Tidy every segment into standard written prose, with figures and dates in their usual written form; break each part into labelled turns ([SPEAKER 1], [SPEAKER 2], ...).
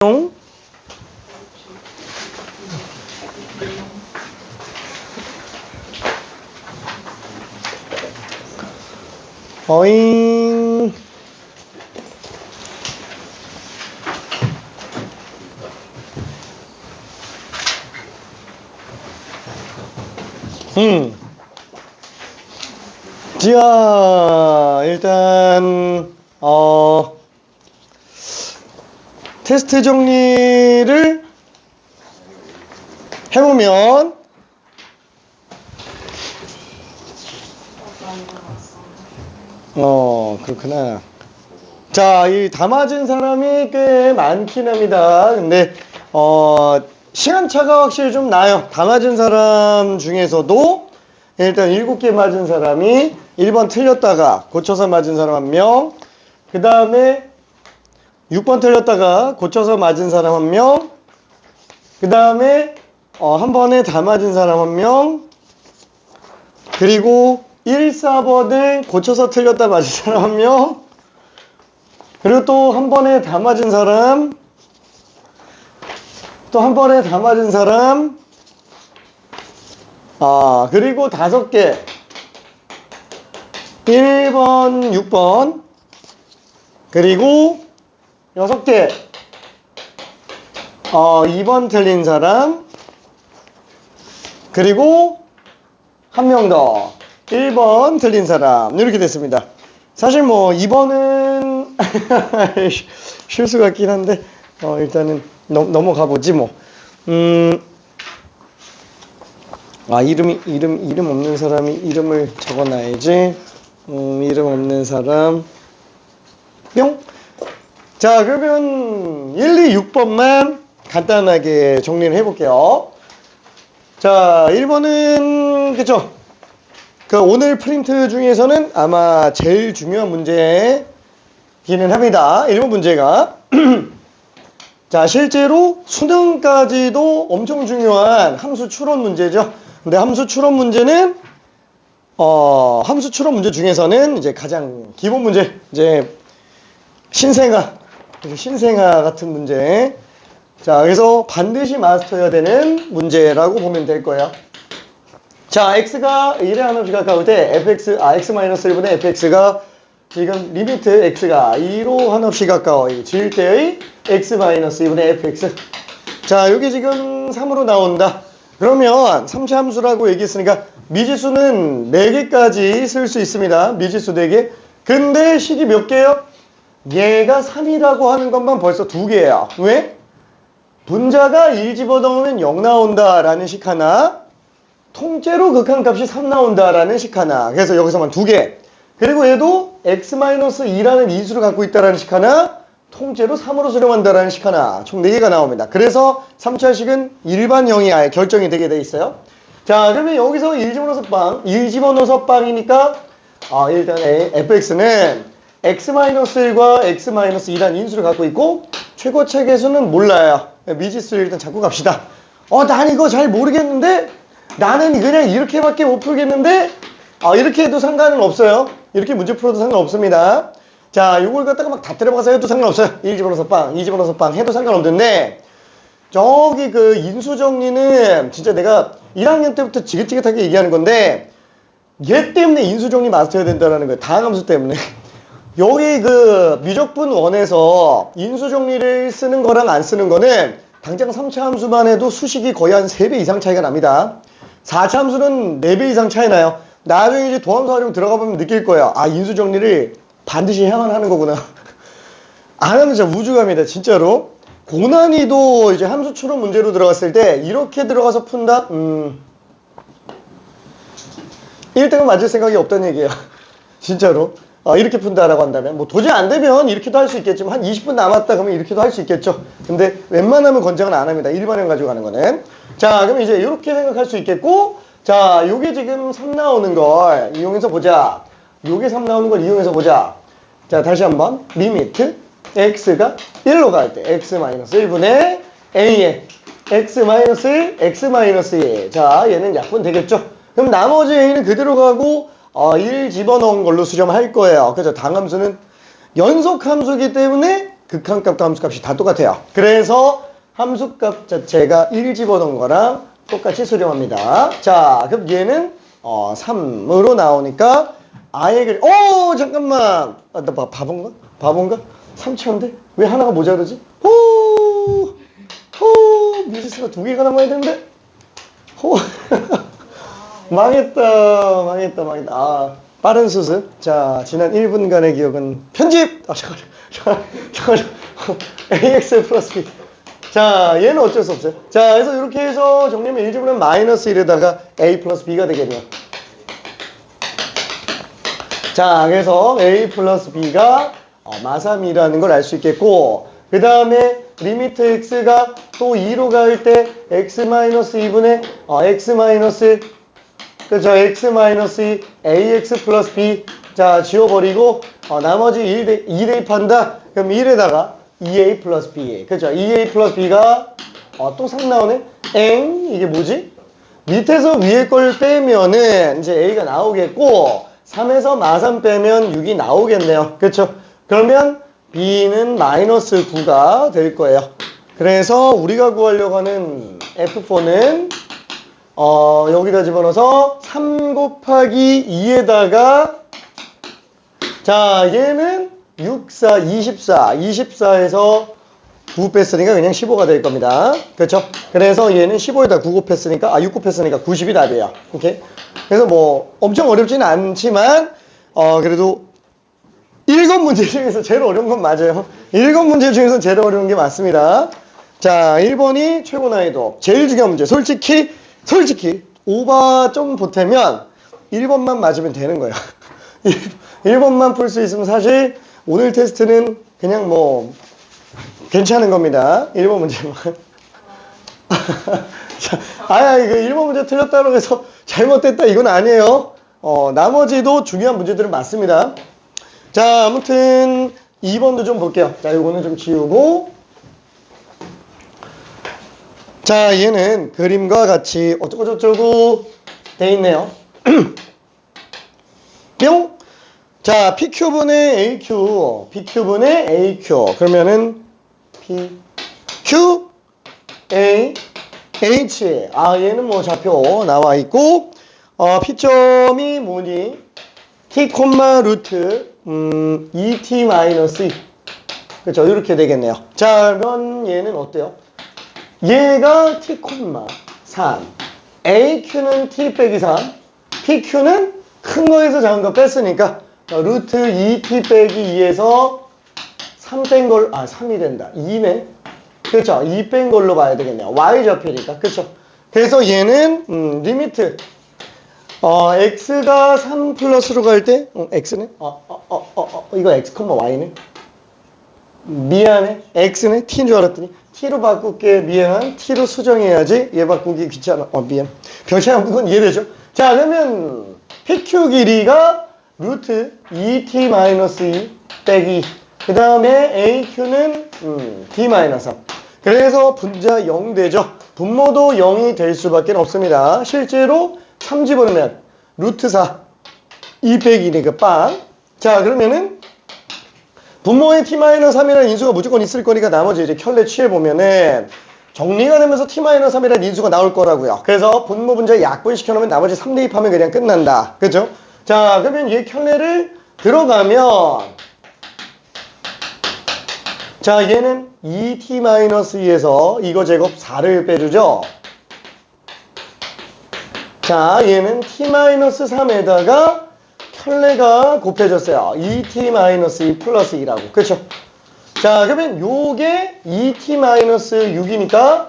[SPEAKER 1] 어잉. 자, 일단 테스트 정리를 해보면 그렇구나. 자, 이 다 맞은 사람이 꽤 많긴 합니다. 근데 시간차가 확실히 좀 나요. 다 맞은 사람 중에서도 일단 7개 맞은 사람이 1번 틀렸다가 고쳐서 맞은 사람 1명, 그 다음에 6번 틀렸다가 고쳐서 맞은 사람 1명, 그 다음에 한 번에 다 맞은 사람 1명, 그리고 1, 4번을 고쳐서 틀렸다 맞은 사람 1명, 그리고 또 한 번에 다 맞은 사람, 또 한 번에 다 맞은 사람, 그리고 5개, 1번, 6번, 그리고 6개, 2번 틀린 사람, 그리고 한 명 더, 1번 틀린 사람. 이렇게 됐습니다. 사실 뭐 2번은 실수 같긴 한데 일단은 넘어가 보지 뭐. 이름 없는 사람이 이름을 적어놔야지. 이름 없는 사람 뿅. 자, 그러면 1, 2, 6번만 간단하게 정리를 해볼게요. 자, 1번은 그쵸? 그 오늘 프린트 중에서는 아마 제일 중요한 문제기는 합니다. 1번 문제가. 자, 실제로 수능까지도 엄청 중요한 함수 추론 문제죠. 근데 함수 추론 문제는 함수 추론 문제 중에서는 이제 가장 기본 문제, 이제 신생아 같은 문제. 자, 그래서 반드시 마스터해야 되는 문제라고 보면 될 거예요. 자, x가 1에 한없이 가까울 때 x-1분의 fx가 지금 리미트 x가 2로 한없이 가까워질 때의 x-2분의 fx. 자, 여기 지금 3으로 나온다. 그러면 3차 함수라고 얘기했으니까 미지수는 4개까지 쓸 수 있습니다. 미지수 4개. 근데 식이 몇 개예요? 얘가 3이라고 하는 것만 벌써 2개예요. 왜? 분자가 1 집어넣으면 0 나온다라는 식 하나, 통째로 극한값이 3 나온다라는 식 하나. 그래서 여기서만 2개. 그리고 얘도 x-2라는 인수를 갖고 있다라는 식 하나, 통째로 3으로 수렴한다라는 식 하나. 총 4개가 나옵니다. 그래서 3차식은 일반형이 아예 결정이 되게 돼 있어요. 자, 그러면 여기서 1 집어넣어서 빵이니까 일단 fx는 x-1과 x-2라는 인수를 갖고 있고 최고차 계수는 몰라요. 미지수를 일단 잡고 갑시다. 난 이거 잘 모르겠는데 나는 그냥 이렇게밖에 못 풀겠는데 이렇게 해도 상관은 없어요. 이렇게 문제 풀어도 상관없습니다. 자, 요걸 갖다가 막 다 때려박아서 해도 상관없어요. 1 집어넣어서 빵, 2 집어넣어서 빵 해도 상관없는데 저기 그 인수 정리는 진짜 내가 1학년 때부터 지긋지긋하게 얘기하는 건데 얘 때문에 인수 정리 마스터해야 된다는 거예요. 다항함수 때문에. 여기 그 미적분 원에서 인수 정리를 쓰는 거랑 안 쓰는 거는 당장 3차 함수만 해도 수식이 거의 한 3배 이상 차이가 납니다. 4차 함수는 4배 이상 차이 나요. 나중에 이제 도함수 활용 들어가 보면 느낄 거예요. 인수 정리를 반드시 해야만 하는 거구나. 안 하면 진짜 우주감이다, 진짜로. 고난이도 이제 함수 추론 문제로 들어갔을 때 이렇게 들어가서 푼다? 1등은 맞을 생각이 없다는 얘기예요. 진짜로. 이렇게 푼다라고 한다면 뭐 도저히 안 되면 이렇게도 할 수 있겠지만 한 20분 남았다 그러면 이렇게도 할 수 있겠죠. 근데 웬만하면 권장은 안 합니다. 일반형 가지고 가는 거는. 자, 그럼 이제 이렇게 생각할 수 있겠고, 자, 요게 지금 3 나오는 걸 이용해서 보자. 요게 3 나오는 걸 이용해서 보자. 자, 다시 한번 리미트 x가 1로 갈 때 x-1분의 a에 x-1, x-2. 자, 얘는 약분 되겠죠. 그럼 나머지 a는 그대로 가고 1 집어넣은 걸로 수렴할 거예요. 그죠? 당함수는 연속함수기 때문에 극한값과 함수값이 다 똑같아요. 그래서 함수값 자체가 1 집어넣은 거랑 똑같이 수렴합니다. 자, 그럼 얘는 3으로 나오니까 아예 잠깐만. 나 바본가? 바본가? 3천인데? 왜 하나가 모자르지? 미지수가 2개가 남아야 되는데? 망했다. 아, 빠른 수습. 자, 지난 1분간의 기억은 편집! 잠깐만. ax 플러스 b. 자, 얘는 어쩔 수 없어요. 자, 그래서 이렇게 해서 정리하면 1제곱은 마이너스 1에다가 a 플러스 b가 되겠네요. 자, 그래서 a 플러스 b가 마삼이라는 걸 알 수 있겠고, 그 다음에 리미트 x가 또 2로 갈 때 x 마이너스 2분의 x 마이너스 그렇죠. x 마이너스 2 ax 플러스 b. 자, 지워버리고 나머지 2 대입한다. 그럼 1에다가 2a 플러스 b. 그렇죠. 2a 플러스 b가 또 3 나오네. 이게 뭐지? 밑에서 위에 걸 빼면은 이제 a가 나오겠고, 3에서 마삼 빼면 6이 나오겠네요. 그렇죠. 그러면 b는 마이너스 9가 될 거예요. 그래서 우리가 구하려고 하는 f4는 여기다 집어넣어서 3 곱하기 2에다가 자, 얘는 6, 4, 24. 24에서 9 뺐으니까 그냥 15가 될 겁니다. 그렇죠? 그래서 얘는 15에다 9 곱했으니까 6 곱했으니까 90이 답이에요. 오케이? 그래서 뭐 엄청 어렵지는 않지만 그래도 7 문제 중에서 제일 어려운 건 맞아요. 7 문제 중에서 제일 어려운 게 맞습니다. 자, 1번이 최고 난이도. 제일 중요한 문제. 솔직히 오바 좀 보태면 1번만 맞으면 되는 거예요. 1번만 풀 수 있으면 사실 오늘 테스트는 그냥 뭐 괜찮은 겁니다. 1번 문제만. 이거 1번 문제 틀렸다고 해서 잘못됐다 이건 아니에요. 나머지도 중요한 문제들은 맞습니다. 자, 아무튼 2번도 좀 볼게요. 자, 요거는 좀 지우고. 자, 얘는 그림과 같이 어쩌고저쩌고 돼 있네요. 뿅! 자, PQ분의 AQ. 그러면은 PQ, A, H. 얘는 뭐 좌표 나와 있고, P점이 뭐니? T, 루트, 2T 마이너스 2. 그렇죠. 이렇게 되겠네요. 자, 그러면 얘는 어때요? 얘가 T, 3. AQ는 T 빼기 3. PQ는 큰 거에서 작은 거 뺐으니까, 루트 2T 빼기 2에서 3 뺀 걸, 3이 된다. 2네. 그렇죠. 2 뺀 걸로 봐야 되겠네요. Y좌표니까. 그렇죠. 그래서 얘는, 리미트. x가 3 플러스로 갈 때, x네? 이거 x, y네? 미안해. x네? t인 줄 알았더니, t로 바꿀게. 미안. t로 수정해야지. 얘 바꾸기 귀찮아. 미안. 별차이 건 이해되죠? 자, 그러면, PQ 길이가 루트 2t-2 빼기. 그 다음에 AQ는, d-3. 그래서 분자 0 되죠? 분모도 0이 될 수밖에 없습니다. 실제로 3 집어넣으면 루트 4 2 빼기 2니까 빵. 자, 그러면은 분모에 t-3이라는 인수가 무조건 있을 거니까 나머지 이제 켤레 취해보면은 정리가 되면서 t-3이라는 인수가 나올 거라고요. 그래서 분모 분자 약분시켜놓으면 나머지 3 대입하면 그냥 끝난다. 그죠? 자, 그러면 얘 켤레를 들어가면 자, 얘는 2t-2에서 이거 제곱 4를 빼주죠. 자, 얘는 t-3에다가 켤레가 곱해졌어요. 2t-2 플러스 2라고. 그렇죠? 자, 그러면 요게 2t-6이니까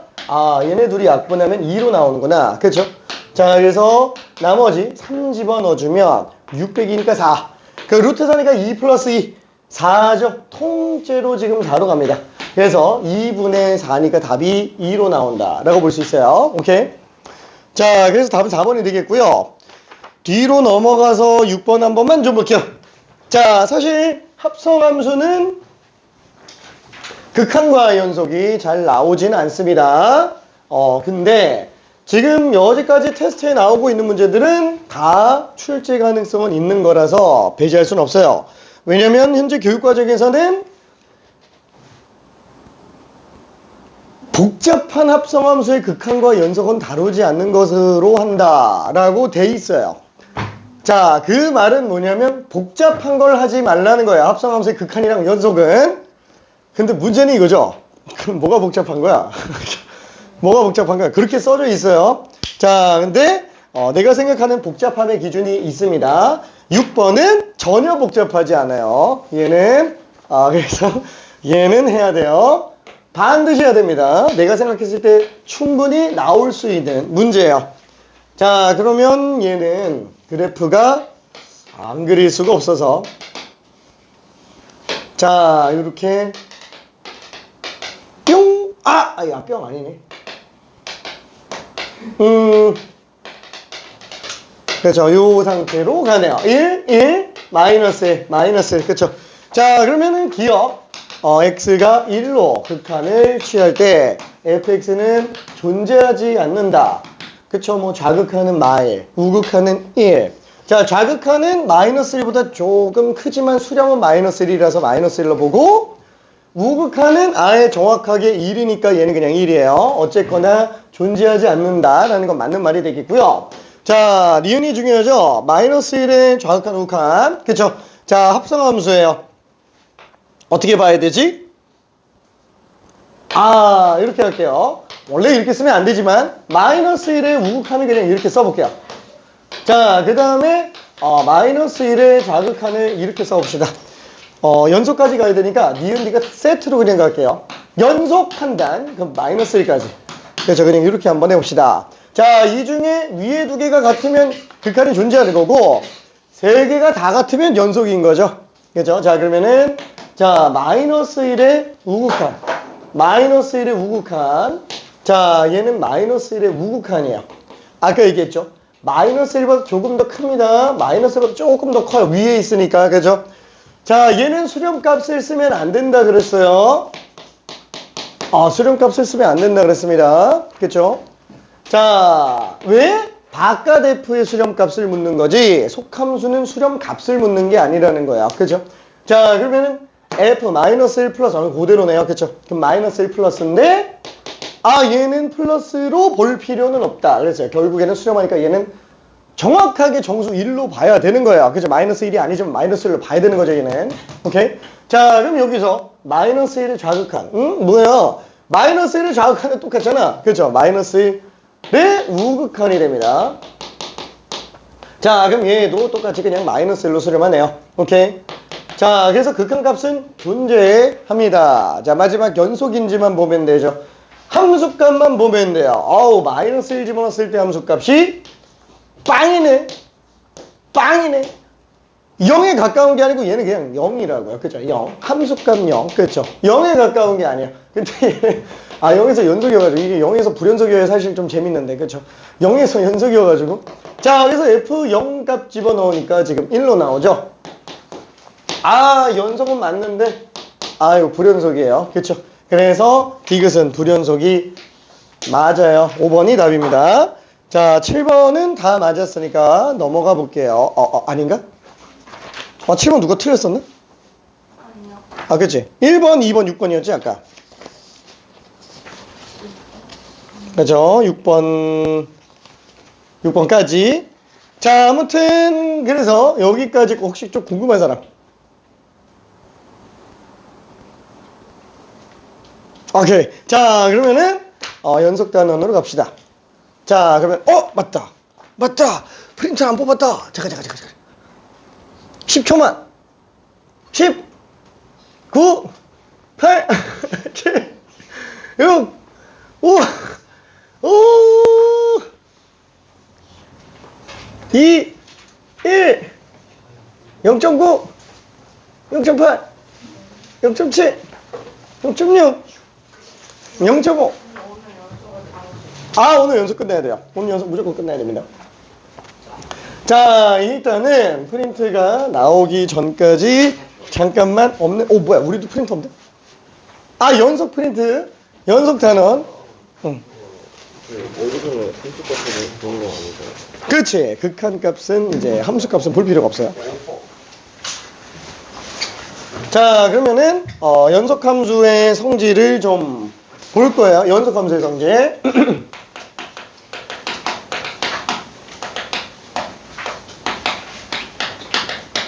[SPEAKER 1] 얘네 둘이 약분하면 2로 나오는구나. 그렇죠? 자, 그래서 나머지 3 집어넣어주면 6 빼기니까 4. 그 루트 4니까 2 플러스 2. 4죠. 통째로 지금 4로 갑니다. 그래서 2분의 4니까 답이 2로 나온다. 라고 볼 수 있어요. 오케이? 자, 그래서 답은 4번이 되겠고요. 뒤로 넘어가서 6번 한 번만 좀 볼게요. 자, 사실 합성함수는 극한과 연속이 잘 나오진 않습니다. 근데 지금 여기까지 테스트에 나오고 있는 문제들은 다 출제 가능성은 있는 거라서 배제할 수는 없어요. 왜냐면 현재 교육과정에서는 복잡한 합성함수의 극한과 연속은 다루지 않는 것으로 한다라고 돼 있어요. 자, 그 말은 뭐냐면 복잡한 걸 하지 말라는 거야. 합성함수의 극한이랑 연속은. 근데 문제는 이거죠. 그럼 뭐가 복잡한 거야? 뭐가 복잡한 거야? 그렇게 써져 있어요. 자, 근데 내가 생각하는 복잡함의 기준이 있습니다. 6번은 전혀 복잡하지 않아요. 얘는 그래서 얘는 해야 돼요. 반드시 해야 됩니다. 내가 생각했을 때 충분히 나올 수 있는 문제예요. 자, 그러면 얘는 그래프가 안 그릴 수가 없어서 자, 이렇게 뿅! 뿅 아니네. 그렇죠. 요 상태로 가네요. 1, 마이너스 1, 마이너스 1. 그렇죠. 자, 그러면은 기억 x가 1로 극한을 취할 때 fx는 존재하지 않는다. 그쵸? 뭐 좌극한은 마일, 우극한은 1. 자, 좌극한은 마이너스 1보다 조금 크지만 수렴은 마이너스 1이라서 마이너스 1로 보고, 우극한은 아예 정확하게 1이니까 얘는 그냥 1이에요. 어쨌거나 존재하지 않는다라는 건 맞는 말이 되겠고요. 자, 니은이 중요하죠? 마이너스 1의 좌극한, 우극한. 그쵸? 자, 합성함수예요. 어떻게 봐야 되지? 이렇게 할게요. 원래 이렇게 쓰면 안 되지만 마이너스 1의 우극한을 그냥 이렇게 써볼게요. 자, 그 다음에 마이너스 1의 좌극한을 이렇게 써봅시다. 연속까지 가야 되니까 니은비가 세트로 그냥 갈게요. 연속 판단, 그럼 마이너스 1까지. 그래서 그냥 이렇게 한번 해봅시다. 자, 이 중에 위에 두 개가 같으면 극한이 존재하는 거고, 세 개가 다 같으면 연속인 거죠. 그죠? 자, 그러면은 자, 마이너스 1의 우극한. 마이너스 1의 우극한. 자, 얘는 마이너스 1의 우극한이에요. 아까 얘기했죠? 마이너스 1보다 조금 더 큽니다. 마이너스 1보다 조금 더 커요. 위에 있으니까. 그죠? 자, 얘는 수렴값을 쓰면 안 된다 그랬어요. 수렴값을 쓰면 안 된다 그랬습니다. 그죠? 자, 왜? 바깥 f의 수렴값을 묻는 거지 속함수는 수렴값을 묻는 게 아니라는 거야. 그죠? 자, 그러면은 f-1 플러스 그대로네요. 그쵸? 그럼 마이너스 1 플러스인데 얘는 플러스로 볼 필요는 없다 그랬어요. 결국에는 수렴하니까 얘는 정확하게 정수 1로 봐야 되는 거야. 그죠? 마이너스 1이 아니지만 마이너스 1로 봐야 되는 거죠, 얘는. 오케이? 자, 그럼 여기서 마이너스 1의 좌극한. 뭐야? 마이너스 1의 좌극한은 똑같잖아. 그죠? 마이너스 1의 우극한이 됩니다. 자, 그럼 얘도 똑같이 그냥 마이너스 1로 수렴하네요. 오케이? 자, 그래서 극한값은 존재합니다. 자, 마지막 연속인지만 보면 되죠. 함수값만 보면 돼요. 마이너스 1 집어넣었을 때 함수값이 빵이네. 빵이네. 0에 가까운 게 아니고 얘는 그냥 0이라고요. 그죠? 0. 함수값 0. 그렇죠? 0에 가까운 게 아니에요. 근데 얘는 0에서 연속이어가지고 이게 0에서 불연속이어야 사실 좀 재밌는데. 그렇죠? 0에서 연속이어가지고 자, 그래서 F0 값 집어넣으니까 지금 1로 나오죠? 연속은 맞는데 이거 불연속이에요. 그렇죠? 그래서 디귿은 불연속이 맞아요. 5번이 답입니다. 자, 7번은 다 맞았으니까 넘어가 볼게요. 아닌가? 7번 누가 틀렸었나? 아니요. 그치? 1번, 2번, 6번이었지 아까? 그죠? 6번까지. 자, 아무튼 그래서 여기까지 혹시 좀 궁금한 사람? 오케이. 자, 그러면은 연속 단원으로 갑시다. 자, 그러면 맞다. 프린터 안 뽑았다. 잠깐. 10초만. 10 9 8 7 6 5 2 1 0.9 0.8 0.7 0.6 0.5 오늘 연속 끝내야 돼요. 오늘 연속 무조건 끝내야 됩니다. 자, 일단은 프린트가 나오기 전까지 잠깐만 뭐야, 우리도 프린터 없네? 연속 프린트, 연속 단원.
[SPEAKER 2] 어디서는 함수값을 보는 거 아니죠?
[SPEAKER 1] 그렇지. 극한값은 이제 함수값은 볼 필요가 없어요. 자, 그러면은 연속함수의 성질을 좀 볼 거예요. 연속함수의 성질.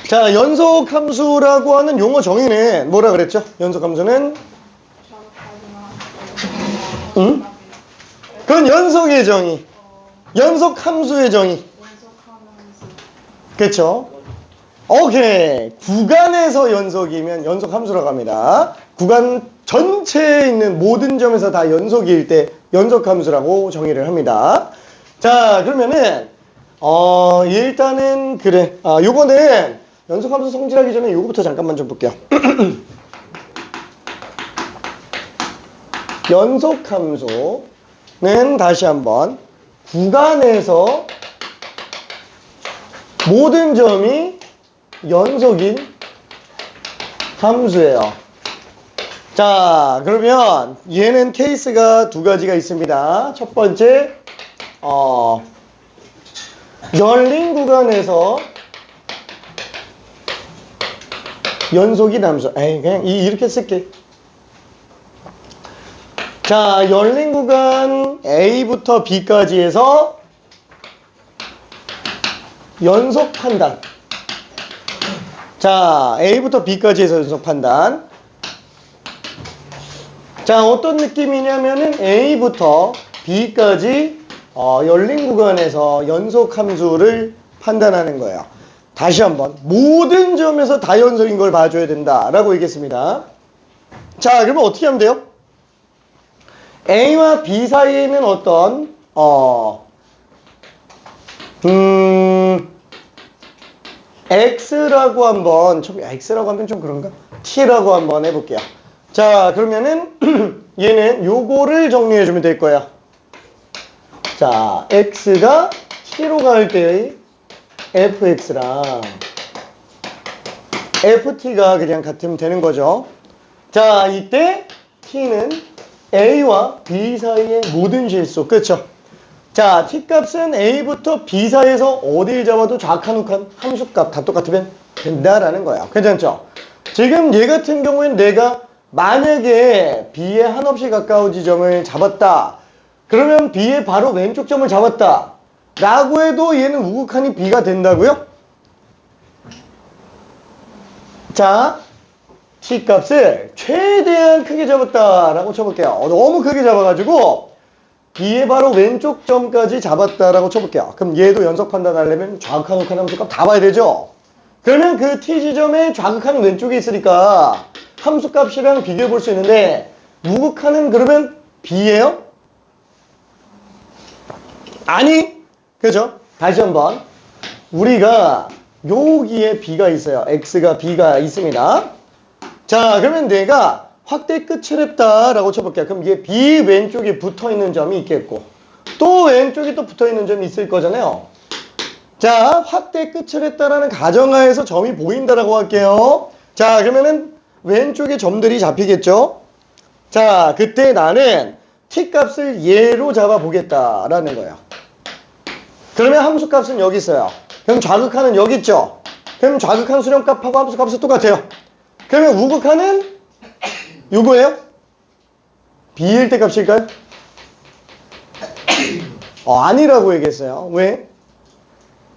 [SPEAKER 1] 자, 연속함수라고 하는 용어 정의는 뭐라 그랬죠? 연속함수는 응? 그건 연속의 정의. 연속함수의 정의. 그렇죠? 오케이. 구간에서 연속이면 연속함수라고 합니다. 구간 전체에 있는 모든 점에서 다 연속일 때 연속함수라고 정의를 합니다. 자, 그러면은 일단은 그래. 요거는 연속함수 성질하기 전에 요거부터 잠깐만 좀 볼게요. 연속함수는 다시 한번 구간에서 모든 점이 연속인 함수예요. 자, 그러면 얘는 케이스가 두 가지가 있습니다. 첫 번째, 열린 구간에서 연속인 함수. 그냥 이렇게 쓸게. 자, 열린 구간 A부터 B까지 해서 연속 판단. 자, A부터 B까지 해서 연속 판단. 자, 어떤 느낌이냐면은 A부터 B까지 열린 구간에서 연속 함수를 판단하는 거예요. 다시 한번 모든 점에서 다 연속인 걸 봐줘야 된다라고 얘기했습니다. 자, 그러면 어떻게 하면 돼요? A와 B 사이에 있는 어떤 X라고 한번 X라고 하면 좀 그런가? T라고 한번 해볼게요. 자, 그러면은 얘는 요거를 정리해 주면 될 거야. 자, X가 T로 갈 때의 fx랑 ft가 그냥 같으면 되는 거죠. 자, 이때 t는 a와 b 사이의 모든 실수. 그렇죠? 자, t값은 a부터 b 사이에서 어딜 잡아도 좌칸 우칸 함수값 다 똑같으면 된다라는 거야. 괜찮죠? 지금 얘 같은 경우에는 내가 만약에 b에 한없이 가까운 지점을 잡았다. 그러면 b의 바로 왼쪽 점을 잡았다 라고 해도 얘는 우극한이 b가 된다고요? 자, t값을 최대한 크게 잡았다라고 쳐볼게요. 너무 크게 잡아가지고 b의 바로 왼쪽 점까지 잡았다라고 쳐볼게요. 그럼 얘도 연속 판단하려면 좌극한 우극한 함수값 다 봐야 되죠? 그러면 그 t 지점에 좌극한은 왼쪽에 있으니까 함수값이랑 비교해 볼 수 있는데 우극한은 그러면 b예요? 아니, 그죠? 다시 한번 우리가 여기에 b가 있어요. x가 b가 있습니다. 자, 그러면 내가 확대 끝을 했다라고 쳐볼게요. 그럼 이게 b 왼쪽에 붙어있는 점이 있겠고 또 왼쪽에 또 붙어있는 점이 있을 거잖아요. 자, 확대 끝을 했다라는 가정하에서 점이 보인다라고 할게요. 자, 그러면은 왼쪽에 점들이 잡히겠죠. 자, 그때 나는 t값을 얘로 잡아보겠다라는 거예요. 그러면 함수값은 여기 있어요. 그럼 좌극한은 여기 있죠. 그럼 좌극한 수렴값하고 함수값은 똑같아요. 그러면 우극한은 요거예요? b일 때 값일까요? 아니라고 얘기했어요. 왜?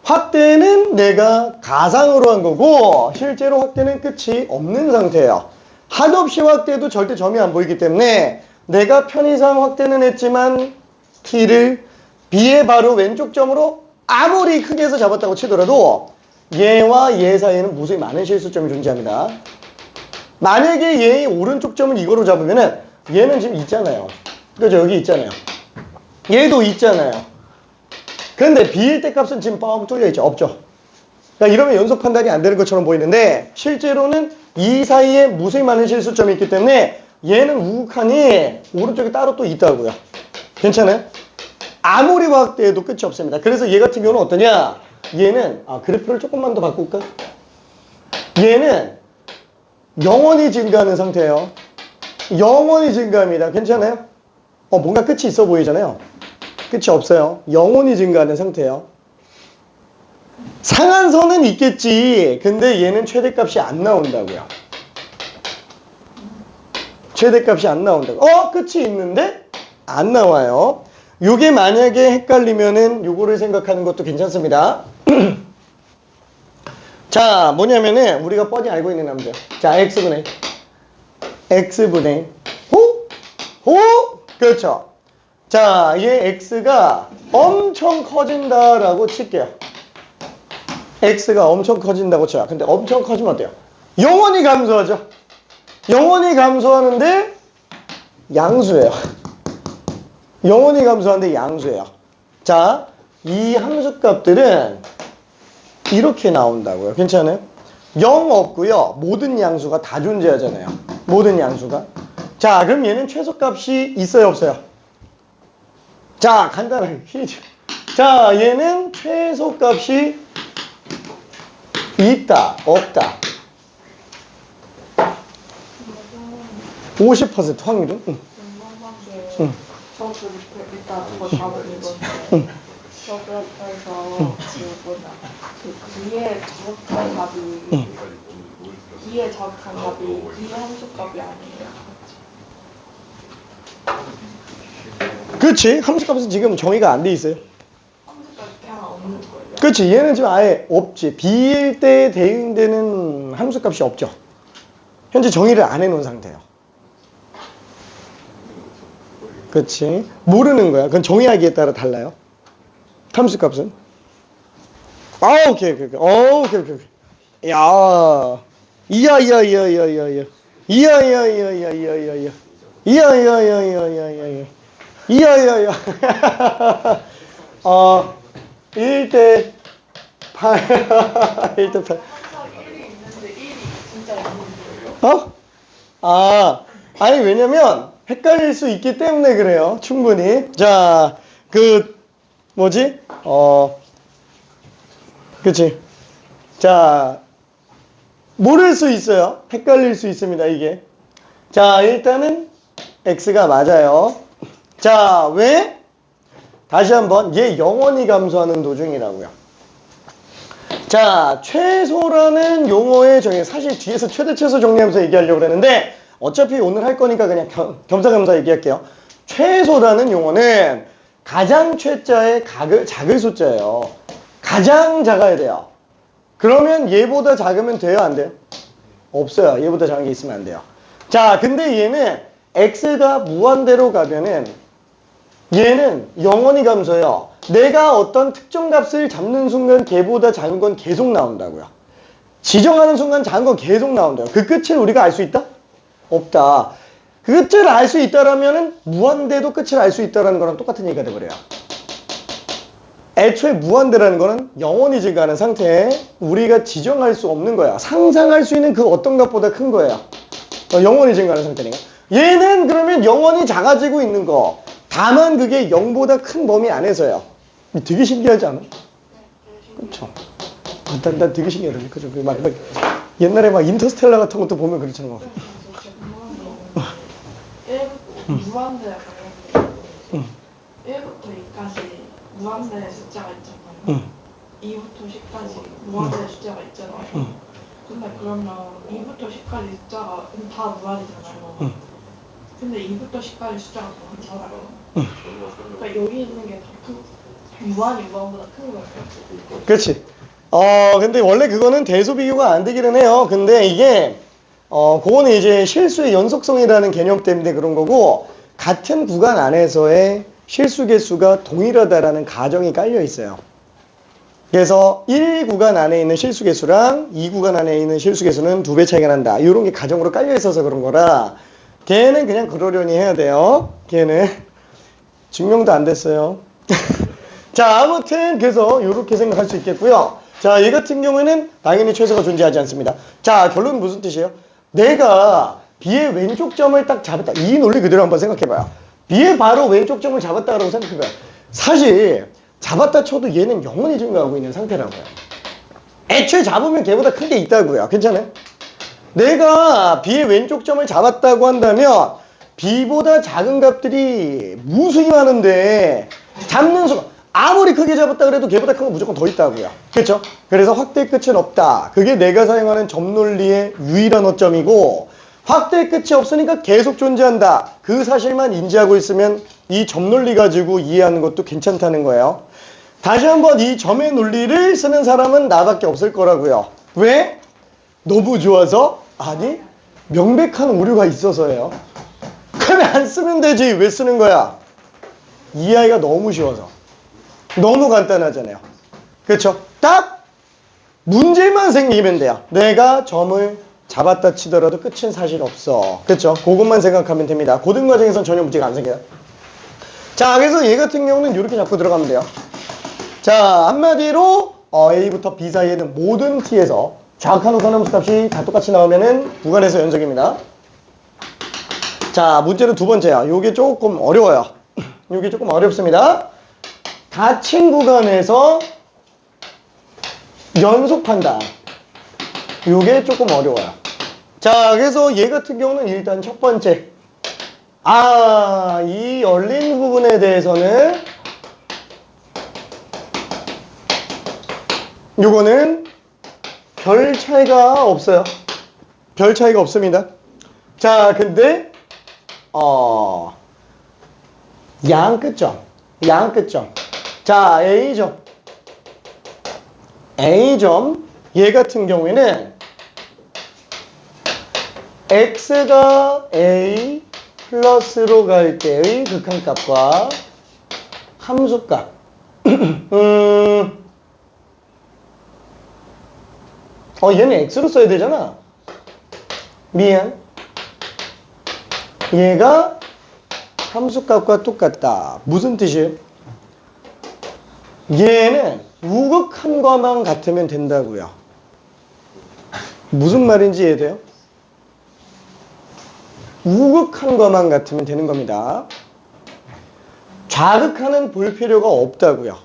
[SPEAKER 1] 확대는 내가 가상으로 한 거고 실제로 확대는 끝이 없는 상태예요. 한없이 확대도 절대 점이 안 보이기 때문에 내가 편의상 확대는 했지만 t를 b의 바로 왼쪽 점으로 아무리 크게 해서 잡았다고 치더라도 얘와 얘 사이에는 무수히 많은 실수점이 존재합니다. 만약에 얘의 오른쪽 점을 이거로 잡으면은 얘는 지금 있잖아요. 그죠? 여기 있잖아요. 얘도 있잖아요. 그런데 b일 때 값은 지금 뻥 뚫려 있죠? 없죠? 그러니까 이러면 연속 판단이 안 되는 것처럼 보이는데 실제로는 이 사이에 무수히 많은 실수점이 있기 때문에 얘는 우극한이 오른쪽에 따로 또 있다고요. 괜찮아요? 아무리 확대해도 끝이 없습니다. 그래서 얘 같은 경우는 어떠냐? 얘는 그래프를 조금만 더 바꿀까? 얘는 영원히 증가하는 상태예요. 영원히 증가합니다. 괜찮아요? 뭔가 끝이 있어 보이잖아요. 끝이 없어요. 영원히 증가하는 상태예요. 상한선은 있겠지. 근데 얘는 최대값이 안 나온다고요. 최대값이 안 나온다고. 끝이 있는데 안 나와요. 요게 만약에 헷갈리면은 요거를 생각하는 것도 괜찮습니다. 자, 뭐냐면은 우리가 뻔히 알고 있는 남자. 자, x분의 호? 그렇죠. 자, 얘 x가 엄청 커진다라고 칠게요. x가 엄청 커진다고 쳐요. 근데 엄청 커지면 어때요? 영원히 감소하죠. 영원히 감소하는데 양수예요. 영원히 감소하는데 양수예요. 자, 이 함수값들은 이렇게 나온다고요. 괜찮아요? 0 없고요. 모든 양수가 다 존재하잖아요. 모든 양수가. 자, 그럼 얘는 최소값이 있어요, 없어요? 자, 간단하게 퀴즈. 자, 얘는 최소값이 있다, 없다. 50% 확률은? 응. 응.
[SPEAKER 3] 저 일단 저거 답을 읽었는데 저 그래서 그 뒤에 자극한 답이 뒤에 자극한 답이 이 함수값이 아니에요.
[SPEAKER 1] 그렇지. 함수값은 지금 정의가 안 돼 있어요.
[SPEAKER 3] 함수값이 그냥 없는 거예요.
[SPEAKER 1] 그렇지. 얘는 지금 아예 없지. B일 때 대응되는 함수값이 없죠. 현재 정의를 안 해놓은 상태예요. 그렇지. 모르는 거야. 그건 정의하기에 따라 달라요. 함수값은. 오케이. 오케이. 야. 이야. 어, 1대 8. 1대 8.
[SPEAKER 3] 항상 1이 있는데 1이 진짜 있는 거예요.
[SPEAKER 1] 아니, 왜냐면, 헷갈릴 수 있기 때문에 그래요. 충분히. 자, 그치. 자, 모를 수 있어요. 헷갈릴 수 있습니다, 이게. 자, 일단은, X가 맞아요. 자, 왜? 다시 한번, 얘 영원히 감소하는 도중이라고요. 자, 최소라는 용어의 정의, 사실 뒤에서 최대 최소 정리하면서 얘기하려고 그랬는데, 어차피 오늘 할 거니까 그냥 겸사겸사 얘기할게요. 최소라는 용어는 가장 최자의 작을 숫자예요. 가장 작아야 돼요. 그러면 얘보다 작으면 돼요, 안 돼요? 없어요. 얘보다 작은 게 있으면 안 돼요. 자, 근데 얘는 x가 무한대로 가면은 얘는 영원히 감소해요. 내가 어떤 특정 값을 잡는 순간 걔보다 작은 건 계속 나온다고요. 지정하는 순간 작은 건 계속 나온다고요. 그 끝을 우리가 알 수 있다? 없다. 그 끝을 알 수 있다라면은 무한대도 끝을 알 수 있다라는 거랑 똑같은 얘기가 돼버려요. 애초에 무한대라는 거는 영원히 증가하는 상태에 우리가 지정할 수 없는 거야. 상상할 수 있는 그 어떤 값보다 큰 거예요. 영원히 증가하는 상태니까. 얘는 그러면 영원히 작아지고 있는 거. 다만 그게 0보다 큰 범위 안에서요. 되게 신기하지 않아? 그렇죠. 난 되게 신기하던데. 그죠? 옛날에 막 인터스텔라 같은 것도 보면 그렇잖아.
[SPEAKER 3] 무한대라고 1부터 2까지 무한대 숫자가 있잖아요. 2부터 10까지 무한대 숫자가 있잖아요. 근데 그러면 2부터 10까지 숫자가 다 무한이잖아요. 근데 2부터 10까지 숫자가 더 많잖아요. 그러니까 여기 있는 게 더 무한이 무한보다 큰 거예요.
[SPEAKER 1] 그렇지. 근데 원래 그거는 대소 비교가 안 되기는 해요. 근데 이게 그거는 이제 실수의 연속성이라는 개념 때문에 그런 거고, 같은 구간 안에서의 실수 개수가 동일하다라는 가정이 깔려 있어요. 그래서 1구간 안에 있는 실수 개수랑 2구간 안에 있는 실수 개수는 2배 차이가 난다. 이런 게 가정으로 깔려 있어서 그런 거라, 걔는 그냥 그러려니 해야 돼요. 걔는 증명도 안 됐어요. 자, 아무튼 그래서 이렇게 생각할 수 있겠고요. 자, 얘 같은 경우에는 당연히 최소가 존재하지 않습니다. 자, 결론은 무슨 뜻이에요? 내가 B의 왼쪽 점을 딱 잡았다. 이 논리 그대로 한번 생각해봐요. B의 바로 왼쪽 점을 잡았다라고 생각해봐요. 사실 잡았다 쳐도 얘는 영원히 증가하고 있는 상태라고요. 애초에 잡으면 걔보다 큰 게 있다고요. 괜찮아요? 내가 B의 왼쪽 점을 잡았다고 한다면 B보다 작은 값들이 무수히 많은데 잡는 순간 아무리 크게 잡았다 그래도 걔보다 큰 건 무조건 더 있다고요. 그렇죠? 그래서 확대 끝은 없다. 그게 내가 사용하는 점 논리의 유일한 어점이고, 확대의 끝이 없으니까 계속 존재한다. 그 사실만 인지하고 있으면 이 점 논리 가지고 이해하는 것도 괜찮다는 거예요. 다시 한번 이 점의 논리를 쓰는 사람은 나밖에 없을 거라고요. 왜? 너무 좋아서? 아니, 명백한 오류가 있어서예요. 그러면 안 쓰면 되지. 왜 쓰는 거야? 이해하기가 너무 쉬워서. 너무 간단하잖아요. 그렇죠? 딱 문제만 생기면 돼요. 내가 점을 잡았다 치더라도 끝은 사실 없어. 그렇죠? 그것만 생각하면 됩니다. 고등과정에서는 전혀 문제가 안 생겨요. 자, 그래서 얘 같은 경우는 이렇게 잡고 들어가면 돼요. 자, 한마디로 A부터 B 사이에는 모든 T에서 정확한 우선함수 값이 다 똑같이 나오면은 구간에서 연속입니다. 자, 문제는 두 번째야. 요게 조금 어려워요. 요게 조금 어렵습니다. 닫힌 구간에서 연속 판단. 요게 조금 어려워요. 자, 그래서 얘 같은 경우는 일단 첫 번째. 이 열린 부분에 대해서는 요거는 별 차이가 없어요. 별 차이가 없습니다. 자, 근데 양 끝점. 자, A점. 얘 같은 경우에는 X가 A 플러스로 갈 때의 극한값과 함수값. 얘는 X로 써야 되잖아. 미안. 얘가 함수값과 똑같다. 무슨 뜻이에요? 얘는 우극한과만 같으면 된다고요. 무슨 말인지 이해돼요? 우극한과만 같으면 되는 겁니다. 좌극한은 볼 필요가 없다고요.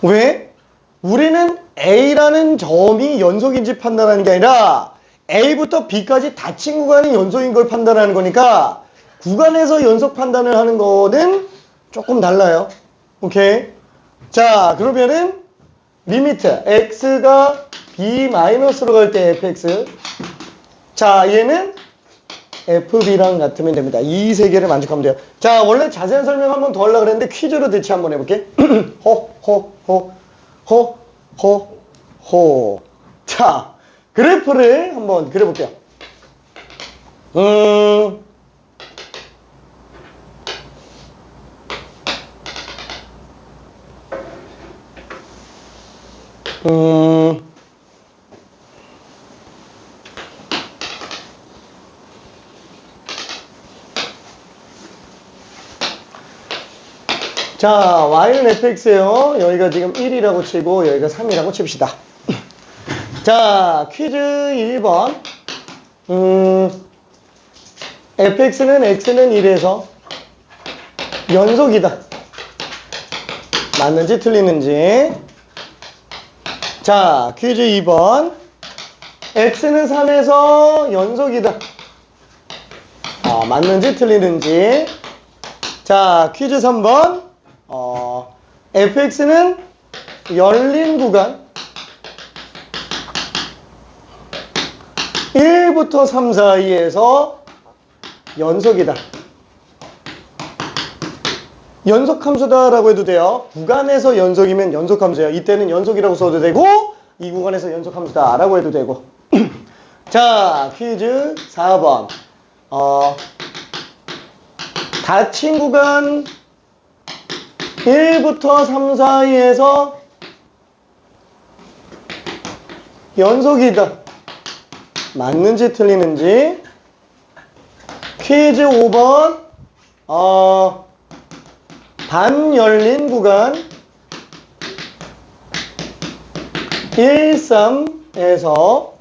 [SPEAKER 1] 왜? 우리는 A라는 점이 연속인지 판단하는 게 아니라 A부터 B까지 닫힌 구간이 연속인 걸 판단하는 거니까 구간에서 연속 판단을 하는 거는 조금 달라요. 오케이? 자, 그러면은 리미트 X가 B-로 갈 때 fx. 자, 얘는 fb랑 같으면 됩니다. 이 세 개를 만족하면 돼요. 자, 원래 자세한 설명 한번 더 하려고 그랬는데 퀴즈로 대체 한번 해볼게. 호. 자, 그래프를 한번 그려볼게요. 자, y는 fx예요. 여기가 지금 1이라고 치고 여기가 3이라고 칩시다. 자, 퀴즈 1번. fx는 x는 1에서 연속이다. 맞는지 틀리는지. 자, 퀴즈 2번. x는 3에서 연속이다. 맞는지 틀리는지. 자, 퀴즈 3번. fx는 열린 구간 1부터 3 사이에서 연속이다. 연속함수다라고 해도 돼요. 구간에서 연속이면 연속함수예요. 이때는 연속이라고 써도 되고 이 구간에서 연속함수다라고 해도 되고. 자, 퀴즈 4번. 닫힌 구간 1부터 3 사이에서 연속이다. 맞는지 틀리는지. 퀴즈 5번. 반열린 구간 1, 3에서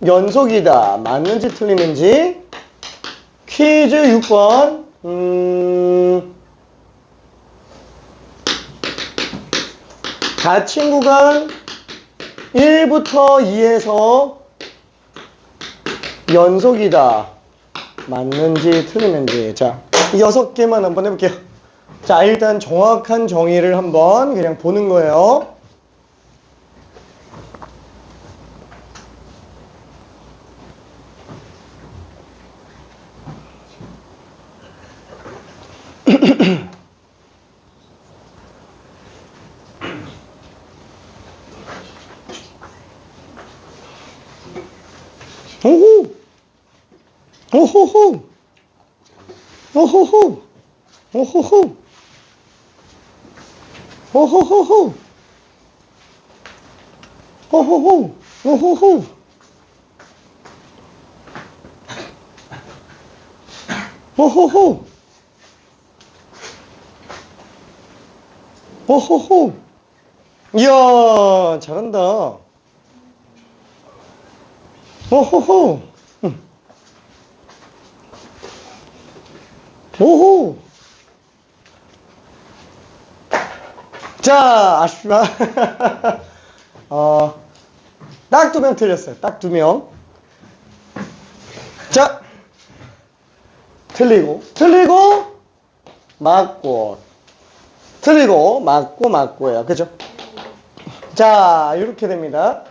[SPEAKER 1] 연속이다. 맞는지 틀리는지. 퀴즈 6번. 닫힌 구간 1부터 2에서 연속이다. 맞는지 틀리는지. 자, 6개만 한번 해볼게요. 자, 일단 정확한 정의를 한번 그냥 보는 거예요. 오호! 오호호! 오호호! 오호호! 오호호호! 오호호! 오호호! 오호호! 오호호! 이야, 잘한다. 오호호! 오호! 자, 아쉽지만, 딱 2명 틀렸어요. 딱 2명. 자, 틀리고, 맞고, 틀리고, 맞고예요. 그죠? 자, 이렇게 됩니다.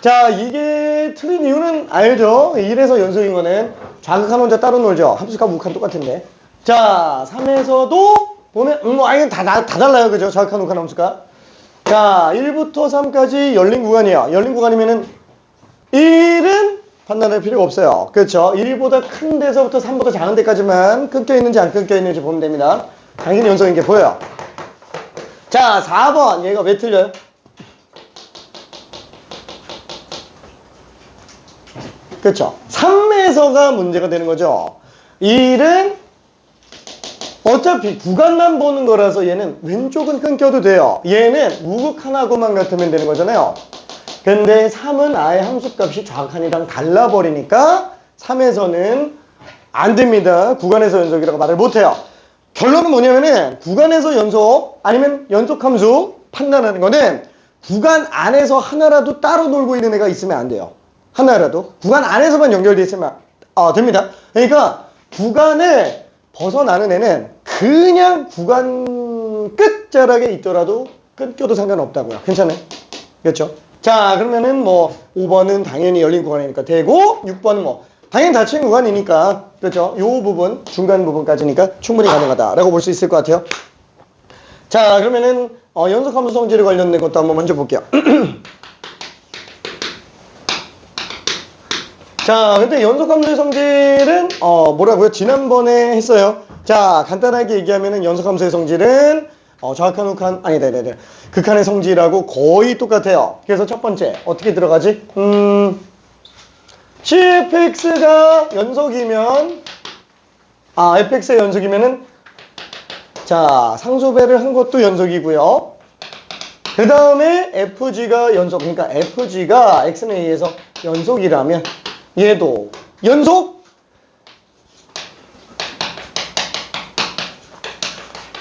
[SPEAKER 1] 자, 이게 틀린 이유는 알죠? 1에서 연속인 거는 좌극한 혼자 따로 놀죠? 함수값 우극한 똑같은데. 자, 3에서도 보면, 아니, 다 달라요. 그죠? 좌극한 우극한 함수값. 자, 1부터 3까지 열린 구간이에요. 열린 구간이면은 1은 판단할 필요가 없어요. 그렇죠? 1보다 큰 데서부터 3보다 작은 데까지만 끊겨 있는지 안 끊겨 있는지 보면 됩니다. 당연히 연속인 게 보여요. 자, 4번. 얘가 왜 틀려요? 그렇죠? 3에서가 문제가 되는 거죠. 1은 어차피 구간만 보는 거라서 얘는 왼쪽은 끊겨도 돼요. 얘는 우극 하나고만 같으면 되는 거잖아요. 근데 3은 아예 함수값이 좌극한이랑 달라버리니까 3에서는 안 됩니다. 구간에서 연속이라고 말을 못해요. 결론은 뭐냐면은 구간에서 연속 아니면 연속함수 판단하는 거는 구간 안에서 하나라도 따로 놀고 있는 애가 있으면 안 돼요. 하나라도 구간 안에서만 연결되어 있으면 됩니다. 그러니까 구간을 벗어나는 애는 그냥 구간 끝자락에 있더라도 끊겨도 상관없다고요. 괜찮아요? 그렇죠? 자, 그러면은 뭐 5번은 당연히 열린 구간이니까 되고 6번은 뭐 당연히 닫힌 구간이니까 그렇죠? 요 부분 중간 부분까지니까 충분히 가능하다라고 볼 수 있을 것 같아요. 자, 그러면은 연속함수 성질에 관련된 것도 한번 먼저 볼게요. 자, 근데 연속함수의 성질은 뭐라고요? 지난번에 했어요. 자, 간단하게 얘기하면은 연속함수의 성질은 좌극한 우극한 네네네 극한의 성질하고 거의 똑같아요. 그래서 첫 번째 어떻게 들어가지? CFX가 연속이면 fx의 연속이면은 자, 상수배를 한 것도 연속이고요. 그 다음에 fg가 연속, 그러니까 fg가 x는 a에서 연속이라면 얘도 연속,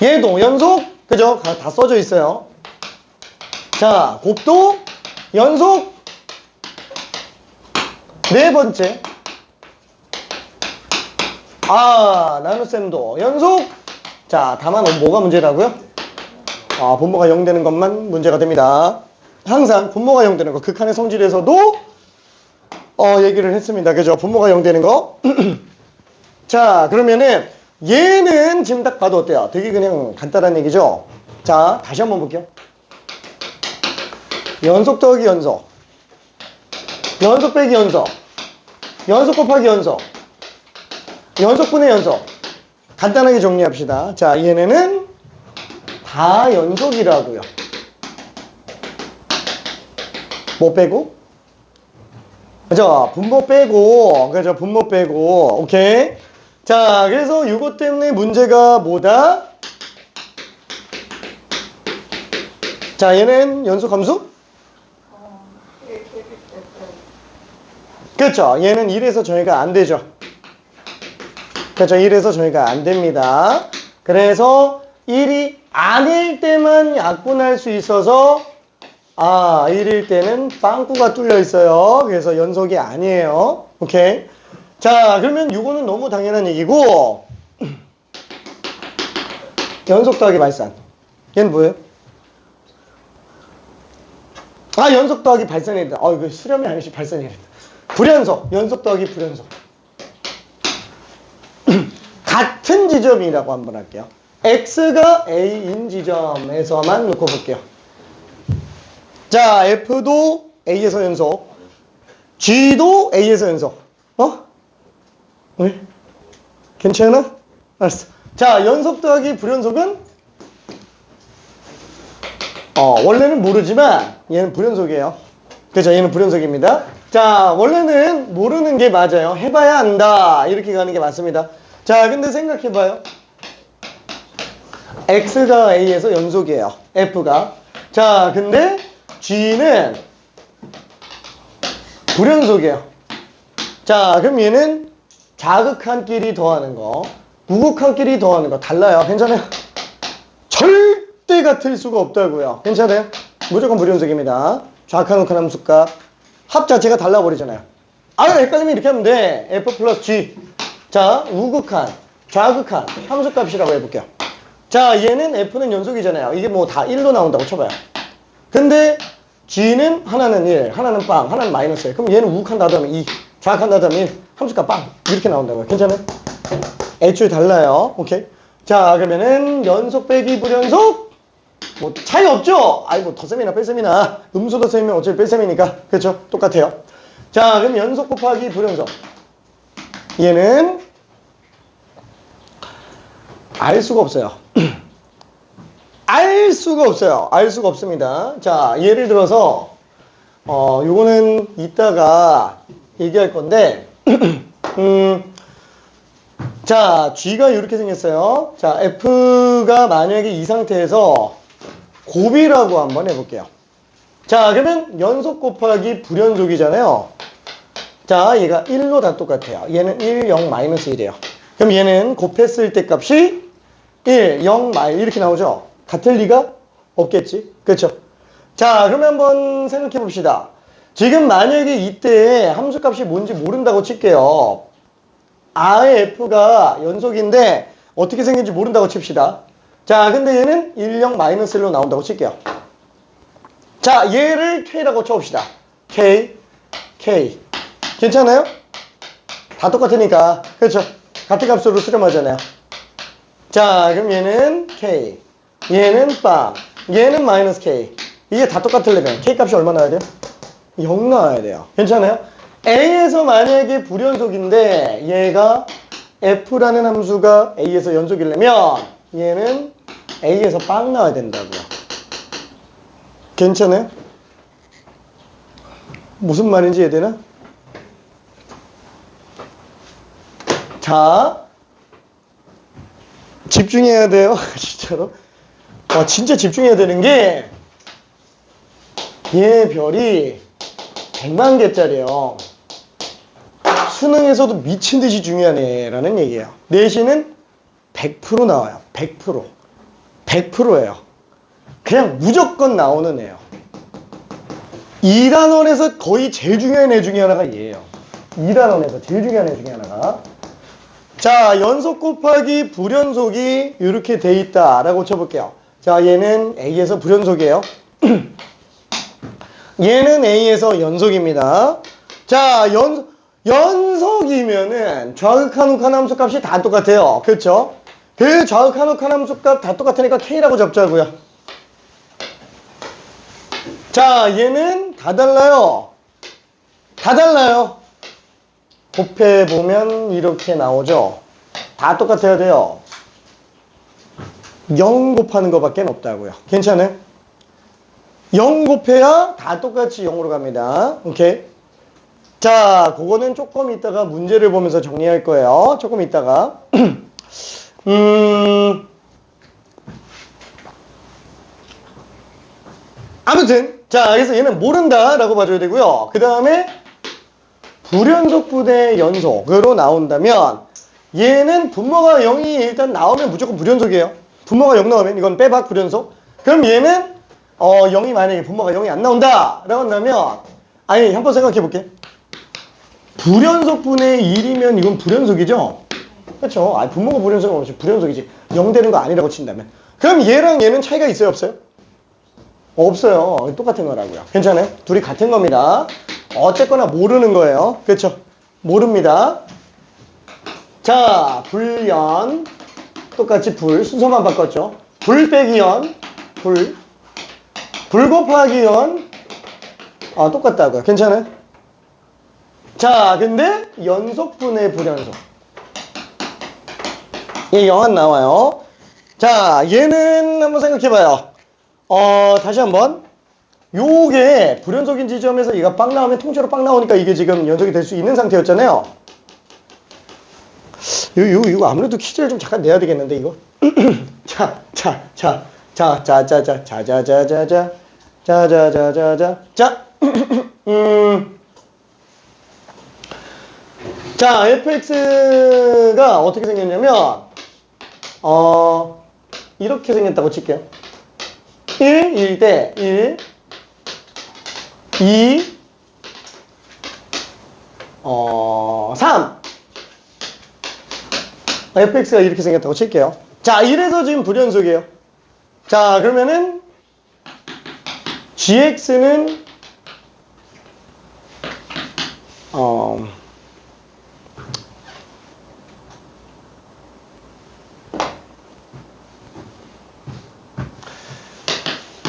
[SPEAKER 1] 얘도 연속, 그죠? 다 써져 있어요. 자, 곱도 연속, 네 번째, 나눗셈도 연속. 자, 다만 뭐가 문제라고요? 분모가 0 되는 것만 문제가 됩니다. 항상 분모가 0 되는 거, 극한의 성질에서도 얘기를 했습니다. 그죠? 분모가 0 되는 거. 자, 그러면은 얘는 지금 딱 봐도 어때요? 되게 그냥 간단한 얘기죠? 자, 다시 한번 볼게요. 연속 더하기 연속, 연속 빼기 연속, 연속 곱하기 연속, 연속분의 연속. 간단하게 정리합시다. 자, 얘네는 다 연속이라고요. 뭐 빼고? 그죠? 분모 빼고, 그죠? 분모 빼고, 오케이? 자, 그래서 이것 때문에 문제가 뭐다? 자, 얘는 연속함수? 그렇죠? 얘는 1에서 정의가 안 되죠. 그렇죠? 1에서 정의가 안 됩니다. 그래서 1이 아닐 때만 약분할 수 있어서 1일 때는 빵꾸가 뚫려 있어요. 그래서 연속이 아니에요. 오케이? 자, 그러면 이거는 너무 당연한 얘기고 연속 더하기 발산. 얘는 뭐예요? 연속 더하기 발산이다. 이거 수렴이 아니시 발산이랬다. 불연속. 연속 더하기 불연속. 같은 지점이라고 한번 할게요. x가 a인 지점에서만 놓고 볼게요. 자, f도 a에서 연속, g도 a에서 연속. 왜? 괜찮아? 알았어. 자, 연속 더하기 불연속은 원래는 모르지만 얘는 불연속이에요. 그죠? 얘는 불연속입니다. 자, 원래는 모르는 게 맞아요. 해봐야 안다. 이렇게 가는 게 맞습니다. 자, 근데 생각해봐요. x가 a에서 연속이에요. f가. 자, 근데 g는 불연속이에요. 자, 그럼 얘는 자극한끼리 더하는 거, 우극한끼리 더하는 거 달라요. 괜찮아요? 절대 같을 수가 없다고요. 괜찮아요? 무조건 불연속입니다. 좌극한 우극한 함수값 합 자체가 달라버리잖아요. 헷갈리면 이렇게 하면 돼. f 플러스 g. 자, 우극한 좌극한 함수값이라고 해볼게요. 자, 얘는 f는 연속이잖아요. 이게 뭐 다 1로 나온다고 쳐봐요. 근데 g는 하나는 1, 하나는 빵, 하나는 마이너스 1. 그럼 얘는 우극한 다음에 2, 좌극한 다음에 1, 함수값 빵. 이렇게 나온다고요. 괜찮아요? 애초에 달라요. 오케이. 자, 그러면은 연속 빼기 불연속 뭐 차이 없죠? 뭐 덧셈이나 뺄셈이나 음수 덧셈이면 어차피 뺄셈이니까 그렇죠? 똑같아요. 자, 그럼 연속 곱하기 불연속 얘는 알 수가 없어요. 알 수가 없어요. 알 수가 없습니다. 자, 예를 들어서 요거는 이따가 얘기할 건데 자, G가 이렇게 생겼어요. 자, F가 만약에 이 상태에서 곱이라고 한번 해볼게요. 자, 그러면 연속 곱하기 불연속이잖아요. 자, 얘가 1로 다 똑같아요. 얘는 1, 0, 마이너스 1이에요. 그럼 얘는 곱했을 때 값이 1, 0, 마이너스 이렇게 나오죠? 같을 리가 없겠지? 그렇죠? 자, 그러면 한번 생각해 봅시다. 지금 만약에 이때 함수값이 뭔지 모른다고 칠게요. 아의 f가 연속인데 어떻게 생긴지 모른다고 칩시다. 자, 근데 얘는 1, 0, 마이너스 1로 나온다고 칠게요. 자, 얘를 k라고 쳐봅시다. k, k. 괜찮아요? 다 똑같으니까. 그렇죠? 같은 값으로 수렴하잖아요. 자, 그럼 얘는 k, 얘는 빵, 얘는 마이너스 k. 이게 다 똑같으려면 k 값이 얼마 나와야 돼요? 0 나와야 돼요. 괜찮아요? a에서 만약에 불연속인데 얘가 f라는 함수가 a에서 연속이려면 얘는 a에서 빵 나와야 된다고요. 괜찮아요? 무슨 말인지 이해되나? 자, 집중해야 돼요. 진짜로. 진짜 집중해야 되는 게 얘 별이 100만 개짜리예요. 수능에서도 미친 듯이 중요한 애라는 얘기예요. 내신은 100% 나와요. 100%. 100%예요. 그냥 무조건 나오는 애예요. 2단원에서 거의 제일 중요한 애 중에 하나가 얘예요. 2단원에서 제일 중요한 애 중에 하나가. 자, 연속 곱하기 불연속이 이렇게 돼 있다라고 쳐볼게요. 자, 얘는 A에서 불연속이에요. 얘는 A에서 연속입니다. 자, 연속이면은 좌극한 우극한 함수값이 다 똑같아요. 그렇죠? 그 좌극한 우극한 함수값 다 똑같으니까 K라고 잡자고요. 자, 얘는 다 달라요. 다 달라요. 곱해보면 이렇게 나오죠. 다 똑같아야 돼요. 0 곱하는 것밖에 없다고요. 괜찮아요? 0 곱해야 다 똑같이 0으로 갑니다. 오케이? 자, 그거는 조금 이따가 문제를 보면서 정리할 거예요. 조금 이따가. 아무튼 자, 그래서 얘는 모른다라고 봐줘야 되고요. 그 다음에 불연속분의 연속으로 나온다면 얘는 분모가 0이 일단 나오면 무조건 불연속이에요. 분모가 0 나오면 이건 빼박 불연속. 그럼 얘는 0이 만약에 분모가 0이 안 나온다 라고 한다면 한번 생각해 볼게. 불연속분의 1이면 이건 불연속이죠? 그렇죠? 분모가 불연속은 없이 불연속이지. 0 되는 거 아니라고 친다면. 그럼 얘랑 얘는 차이가 있어요, 없어요? 없어요. 똑같은 거라고요. 괜찮아요? 둘이 같은 겁니다. 어쨌거나 모르는 거예요. 그렇죠? 모릅니다. 자, 불연 똑같이 불 순서만 바꿨죠. 불 빼기 연 불 곱하기 연 똑같다고요. 괜찮아요? 자, 근데 연속분의 불연속 얘 영한 나와요. 자, 얘는 한번 생각해봐요. 다시 한번 요게 불연속인 지점에서 얘가 빵 나오면 통째로 빵 나오니까 이게 지금 연속이 될 수 있는 상태였잖아요. 이거 아무래도 퀴즈를 좀 잠깐 내야 되겠는데 이거. 자, fx가 어떻게 생겼냐면 이렇게 생겼다고 칠게요. 1 대 1 2 3 fx가 이렇게 생겼다고 칠게요. 자, 이래서 지금 불연속이에요. 자, 그러면은 gx는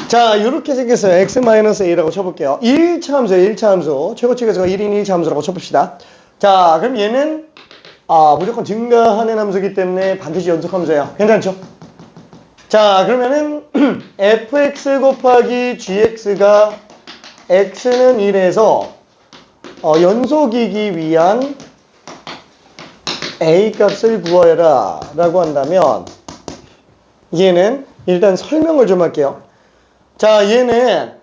[SPEAKER 1] 자, 이렇게 생겼어요. x-a라고 쳐볼게요. 1차 함수예요. 1차 함수. 최고치에서가 1인 1차 함수라고 쳐봅시다. 자, 그럼 얘는 무조건 증가하는 함수이기 때문에 반드시 연속 함수예요. 괜찮죠? 자, 그러면은 fx 곱하기 gx가 x는 1에서 연속이기 위한 a 값을 구하여라 라고 한다면 얘는 일단 설명을 좀 할게요. 자, 얘는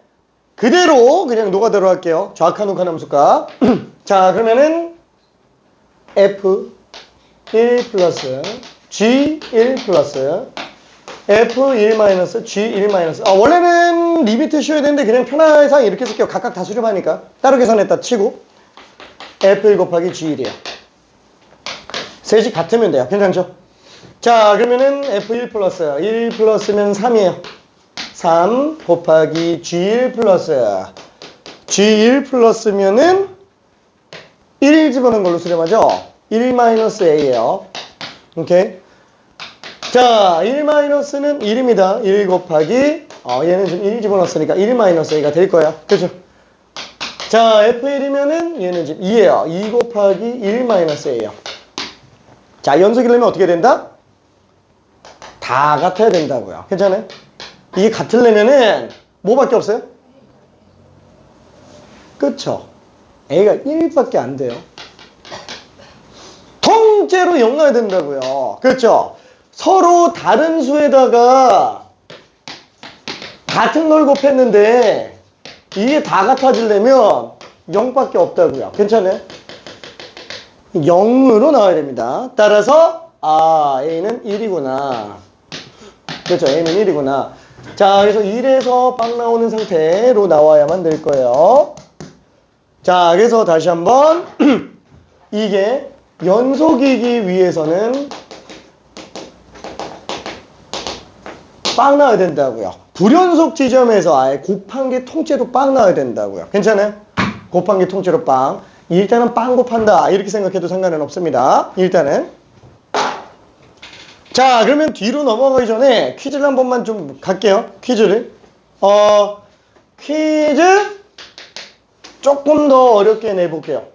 [SPEAKER 1] 그대로 그냥 노가다로 할게요. 좌칸 우칸 함수값. 자, 그러면은 f1 플러스 g1 플러스 f1 마이너스 g1 마이너스 원래는 리미트 씌워야 되는데 그냥 편의상 이렇게 쓸게요. 각각 다 수렴하니까 따로 계산했다 치고 f1 곱하기 g1이에요. 셋이 같으면 돼요. 괜찮죠? 자, 그러면은 f1 플러스 1 플러스면 3이에요. 3 곱하기 g1 플러스 g1 플러스면은 1 집어넣은 걸로 수렴하죠? 1 마이너스 a예요. 오케이? 자, 1 마이너스는 1입니다. 1 곱하기 얘는 지금 1 집어넣었으니까 1 마이너스 a가 될 거예요. 그죠? 자, f1이면은 얘는 지금 2예요. 2 곱하기 1 마이너스 a예요. 자, 연속이려면 어떻게 된다? 다 같아야 된다고요. 괜찮아요? 이게 같으려면은 뭐밖에 없어요? 그쵸? a가 1밖에 안 돼요. 통째로 0 나야 된다고요. 그렇죠? 서로 다른 수에다가 같은 걸 곱했는데 이게 다 같아지려면 0밖에 없다고요. 괜찮아요? 0으로 나와야 됩니다. 따라서 a는 1이구나. 그렇죠? a는 1이구나. 자, 그래서 1에서 빵 나오는 상태로 나와야만 될 거예요. 자, 그래서 다시 한번 이게 연속이기 위해서는 빵 나와야 된다고요. 불연속 지점에서 아예 곱한 게 통째로 빵 나와야 된다고요. 괜찮아요? 곱한 게 통째로 빵. 일단은 빵 곱한다 이렇게 생각해도 상관은 없습니다. 일단은 자, 그러면 뒤로 넘어가기 전에 퀴즈를 한 번만 좀 갈게요. 퀴즈를 퀴즈 조금 더 어렵게 내볼게요.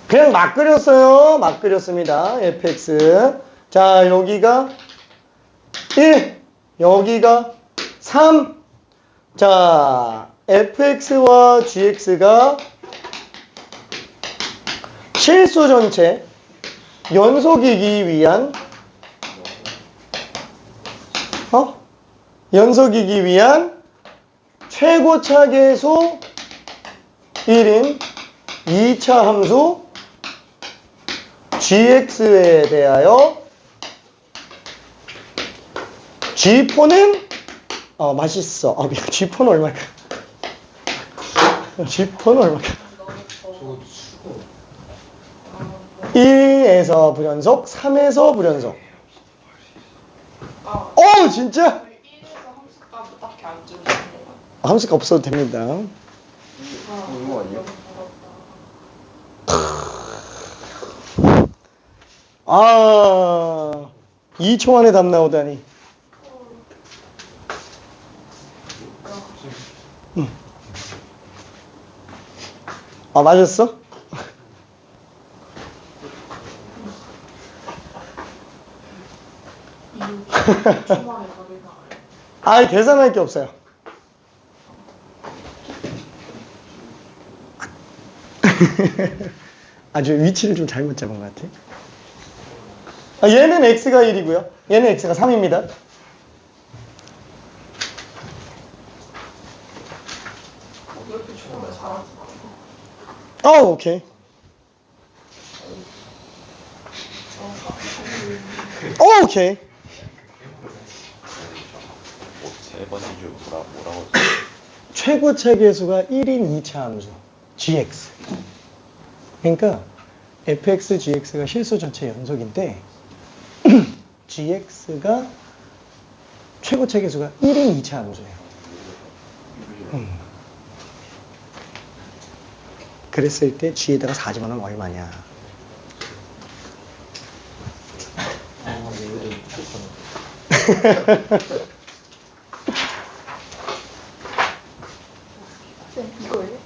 [SPEAKER 1] 그냥 막 그렸어요. 막 그렸습니다. fx. 자, 여기가 1, 여기가 3. 자, fx와 gx가 실수 전체 연속이기 위한 연속이기 위한 최고차 계수 1인 2차 함수 gx에 대하여 G4는 맛있어. G4는 얼마일까? G4는 얼마일까? 2에서 불연속, 3에서 불연속.
[SPEAKER 3] 함수값
[SPEAKER 1] 진짜?
[SPEAKER 3] 1에서 함수값을 딱히 안 주는 거예요.
[SPEAKER 1] 함수가 없어도 됩니다.
[SPEAKER 2] 이거 아니에요?
[SPEAKER 1] 아, 2초 안에 답 나오다니. 아, 맞았어?
[SPEAKER 3] 주말에 답이 나와요.
[SPEAKER 1] 아, 계산할 게 없어요. 아주 위치를 좀 잘못 잡은 것 같아. 아, 얘는 x가 1이고요. 얘는 x가 3입니다.
[SPEAKER 3] 왜 이렇게 주말에 잘하지?
[SPEAKER 1] 오케이. 오케이.
[SPEAKER 2] 세 번째 주 뭐라고 했어?
[SPEAKER 1] 최고 체계수가 1인 2차 함수 gx. 그러니까 fx, gx가 실수 전체 연속인데 gx가 최고 체계수가 1인 2차 함수예요. 그랬을 때 g에다가 4 집어넣으면 얼마냐?
[SPEAKER 3] 이거예요?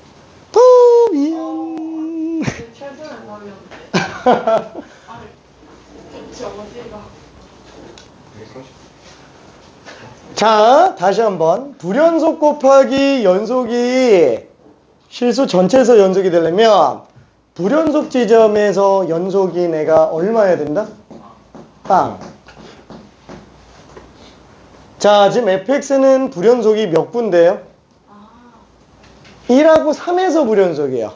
[SPEAKER 1] 미안.
[SPEAKER 3] 최근에 말이었는데. 아니, 대체 어디가?
[SPEAKER 1] 자, 다시 한번. 불연속 곱하기 연속이 실수 전체에서 연속이 되려면 불연속 지점에서 연속이 내가 얼마여야 된다? 빵. 자, 지금 fx는 불연속이 몇 분인데요? 1하고 3에서 불연속이에요.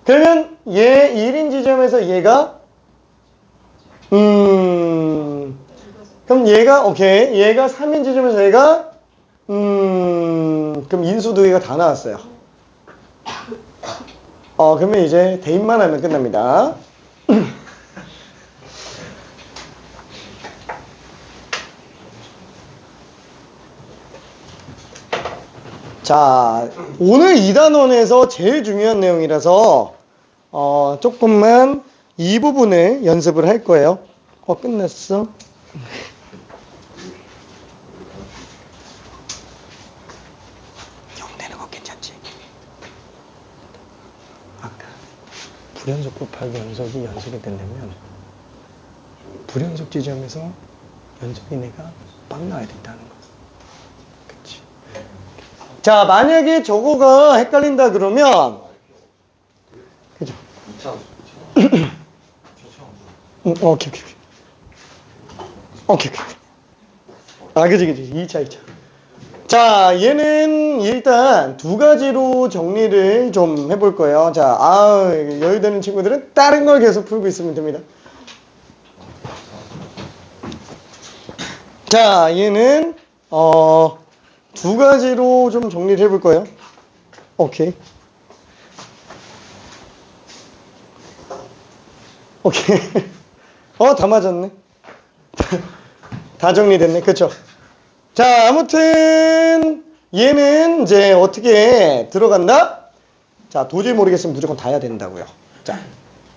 [SPEAKER 1] 그러면 얘 1인 지점에서 얘가 그럼 얘가 오케이. 얘가 3인 지점에서 얘가 그럼 인수 두 개가 다 나왔어요. 그러면 이제 대입만 하면 끝납니다. 자, 오늘 2단원에서 제일 중요한 내용이라서 조금만 이 부분을 연습을 할 거예요. 끝났어? 영내는 거 괜찮지? 아까 불연속 곱하기 연속이 연속이 되려면 불연속 지점에서 연속이 내가 빵 나와야 된다는 거. 그치? 자, 만약에 저거가 헷갈린다 그러면 그죠?
[SPEAKER 2] 2차 함수.
[SPEAKER 1] 오케이. 그지. 2차. 자, 얘는 일단 두 가지로 정리를 좀 해볼 거예요. 자, 여유되는 친구들은 다른 걸 계속 풀고 있으면 됩니다. 자, 얘는 두 ga지로 좀 정리를 해볼 거예요. 오케이. 다 맞았네. 다 정리됐네. 그쵸? 자, 아무튼 얘는 이제 어떻게 들어간다? 자, 도저히 모르겠으면 무조건 다 해야 된다고요. 자,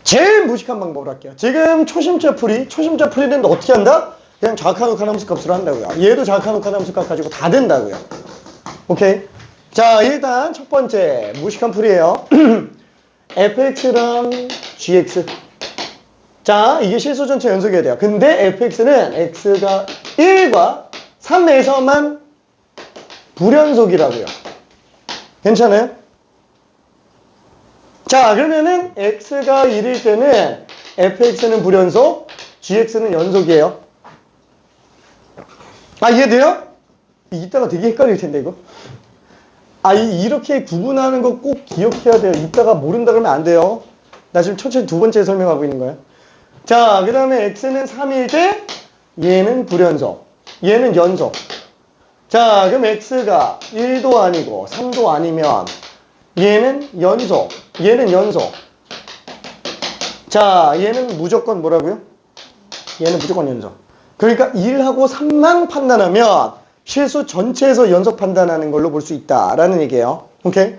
[SPEAKER 1] 제일 무식한 방법으로 할게요. 지금 초심자 풀이는 어떻게 한다? 그냥 정확한 욱한 함수 값으로 한다고요. 얘도 정확한 욱한 함수 값 가지고 다 된다고요. 오케이? 자, 일단 첫 번째 무식한 풀이에요. fx랑 gx. 자, 이게 실수 전체 연속이어야 돼요. 근데 fx는 x가 1과 3에서만 불연속이라고요. 괜찮아요? 자, 그러면은 x가 1일 때는 fx는 불연속, gx는 연속이에요. 이해돼요? 이따가 되게 헷갈릴 텐데 이거. 이렇게 구분하는 거 꼭 기억해야 돼요. 이따가 모른다 그러면 안 돼요. 나 지금 천천히 두 번째 설명하고 있는 거야. 자, 그 다음에 x는 3일 때 얘는 불연속, 얘는 연속. 자, 그럼 x가 1도 아니고 3도 아니면 얘는 연속, 얘는 연속. 자, 얘는 무조건 뭐라고요? 얘는 무조건 연속. 그러니까 1하고 3만 판단하면 실수 전체에서 연속 판단하는 걸로 볼 수 있다라는 얘기예요. 오케이?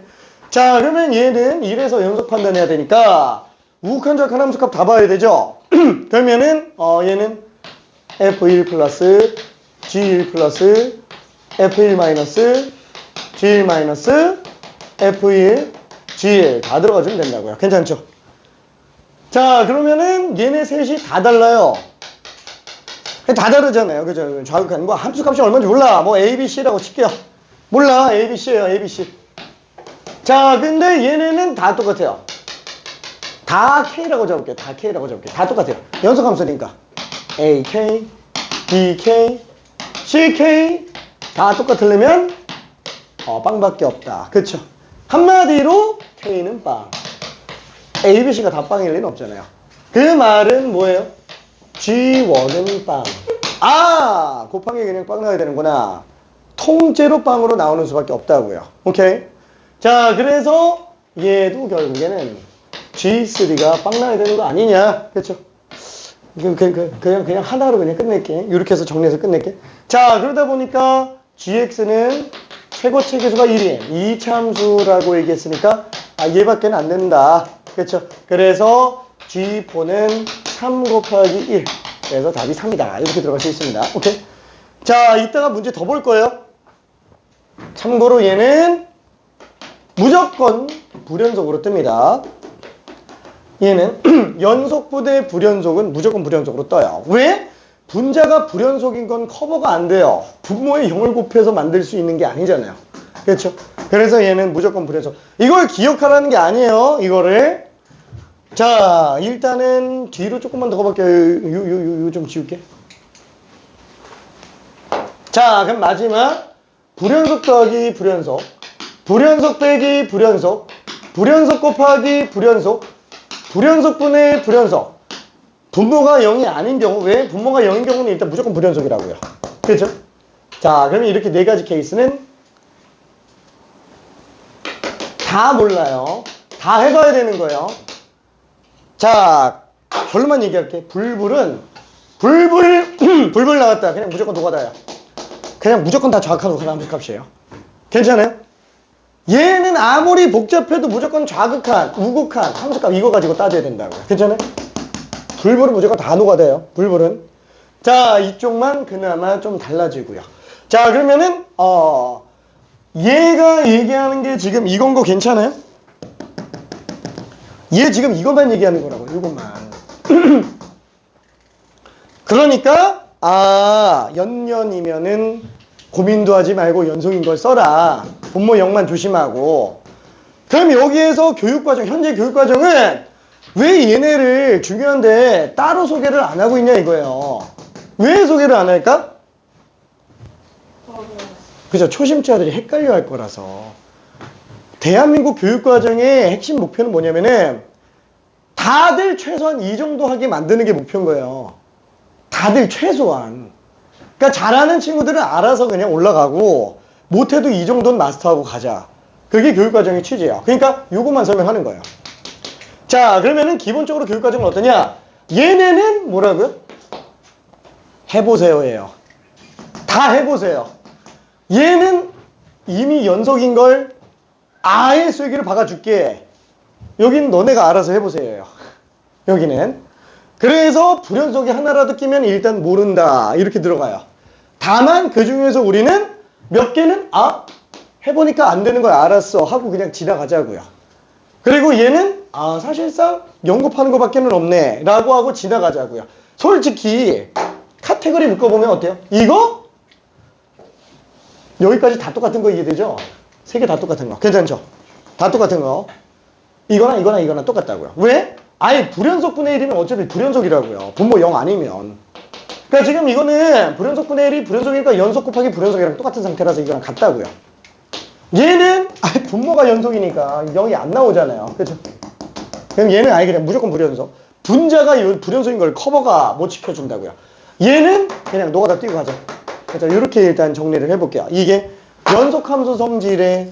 [SPEAKER 1] 자, 그러면 얘는 1에서 연속 판단해야 되니까 우극한 좌극한 함수값 다 봐야 되죠? 그러면은 얘는 F1 플러스 G1 플러스 F1 마이너스 G1 마이너스 F1 G1 다 들어가주면 된다고요. 괜찮죠? 자, 그러면은 얘네 셋이 다 달라요. 다 다르잖아요. 그죠? 좌극한 뭐 함수값이 얼마인지 몰라. 뭐 A, B, C라고 칠게요. 몰라. A, B, C예요. A, B, C. 자, 근데 얘네는 다 똑같아요. 다 K라고 잡을게요. 다 K라고 잡을게요. 다 똑같아요. 연속 함수니까. A, K, B, K, C, K 다 똑같으려면 빵밖에 없다. 그쵸? 한마디로 K는 빵. A, B, C가 다 빵일 리는 없잖아요. 그 말은 뭐예요? G1은 빵. 아! 곱하기 그냥 빵 나와야 되는구나. 통째로 빵으로 나오는 수밖에 없다고요. 오케이? 자, 그래서 얘도 결국에는 G3가 빵 나와야 되는 거 아니냐? 그쵸? 그냥 하나로 그냥 끝낼게. 이렇게 해서 정리해서 끝낼게. 자, 그러다 보니까 GX는 최고체 계수가 1인 2차 함수라고 얘기했으니까 얘밖에는 안 된다. 그쵸? 그래서 G4는 3 곱하기 1. 그래서 답이 3이다. 이렇게 들어갈 수 있습니다. 오케이? 자, 이따가 문제 더 볼 거예요. 참고로 얘는 무조건 불연속으로 뜹니다. 얘는 연속부 대 불연속은 무조건 불연속으로 떠요. 왜? 분자가 불연속인 건 커버가 안 돼요. 분모의 0을 곱해서 만들 수 있는 게 아니잖아요. 그렇죠? 그래서 얘는 무조건 불연속. 이걸 기억하라는 게 아니에요. 이거를. 자, 일단은 뒤로 조금만 더 가볼게요. 요 좀 지울게. 자, 그럼 마지막 불연속 더하기 불연속, 불연속 빼기 불연속, 불연속 곱하기 불연속, 불연속분의 불연속. 분모가 0이 아닌 경우, 왜? 분모가 0인 경우는 일단 무조건 불연속이라고요. 그렇죠? 자, 그러면 이렇게 네 가지 케이스는 다 몰라요. 다 해봐야 되는 거예요. 자, 결론만 얘기할게. 불불 나왔다. 그냥 무조건 노가다야. 그냥 무조건 다 정확한 함수값이에요. 괜찮아요? 얘는 아무리 복잡해도 무조건 좌극한, 우극한 함수값 이거 가지고 따져야 된다고요. 괜찮아요? 불불은 무조건 다 노가다예요. 불불은. 자, 이쪽만 그나마 좀 달라지고요. 자, 그러면은 얘가 얘기하는 게 지금 이건 거 괜찮아요? 얘 지금 이것만 얘기하는 거라고. 이것만. 그러니까 연년이면은 고민도 하지 말고 연속인 걸 써라. 분모 0만 조심하고. 그럼 여기에서 교육과정, 현재 교육과정은 왜 얘네를 중요한데 따로 소개를 안 하고 있냐 이거예요. 왜 소개를 안 할까? 그죠? 초심자들이 헷갈려 할 거라서. 대한민국 교육과정의 핵심 목표는 뭐냐면은 다들 최소한 이 정도 하게 만드는 게 목표인 거예요. 다들 최소한. 그러니까 잘하는 친구들은 알아서 그냥 올라가고 못해도 이 정도는 마스터하고 가자. 그게 교육과정의 취지예요. 그러니까 요것만 설명하는 거예요. 자, 그러면은 기본적으로 교육과정은 어떠냐? 얘네는 뭐라고요? 해보세요예요. 다 해보세요. 얘는 이미 연속인 걸 아예 쐐기를 박아줄게. 여긴 너네가 알아서 해보세요. 여기는. 그래서 불연속이 하나라도 끼면 일단 모른다. 이렇게 들어가요. 다만 그 중에서 우리는 몇 개는 해보니까 안 되는 걸 알았어 하고 그냥 지나가자고요. 그리고 얘는 사실상 연구하는 것밖에는 없네 라고 하고 지나가자고요. 솔직히 카테고리 묶어보면 어때요? 이거? 여기까지 다 똑같은 거 이해되죠? 세 개 다 똑같은 거. 괜찮죠? 다 똑같은 거. 이거나 똑같다고요. 왜? 아예 불연속분의 1이면 어차피 불연속이라고요. 분모 0 아니면. 그러니까 지금 이거는 불연속분의 1이 불연속이니까 연속 곱하기 불연속이랑 똑같은 상태라서 이거랑 같다고요. 얘는 아예 분모가 연속이니까 0이 안 나오잖아요. 그렇죠? 그럼 얘는 아예 그냥 무조건 불연속. 분자가 불연속인 걸 커버가 못 시켜준다고요. 얘는 그냥 노가다 뛰고 가자. 그래서 이렇게 일단 정리를 해볼게요. 이게 연속함수 성질의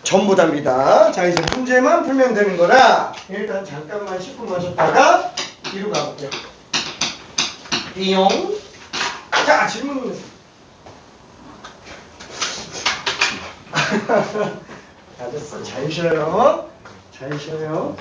[SPEAKER 1] 전부 답니다. 자, 이제 문제만 풀면 되는 거라 일단 잠깐만 10분만 쉬었다가 뒤로 가볼게요. 띠용. 자, 질문. 알았어. 잘 쉬어요. 잘 쉬어요.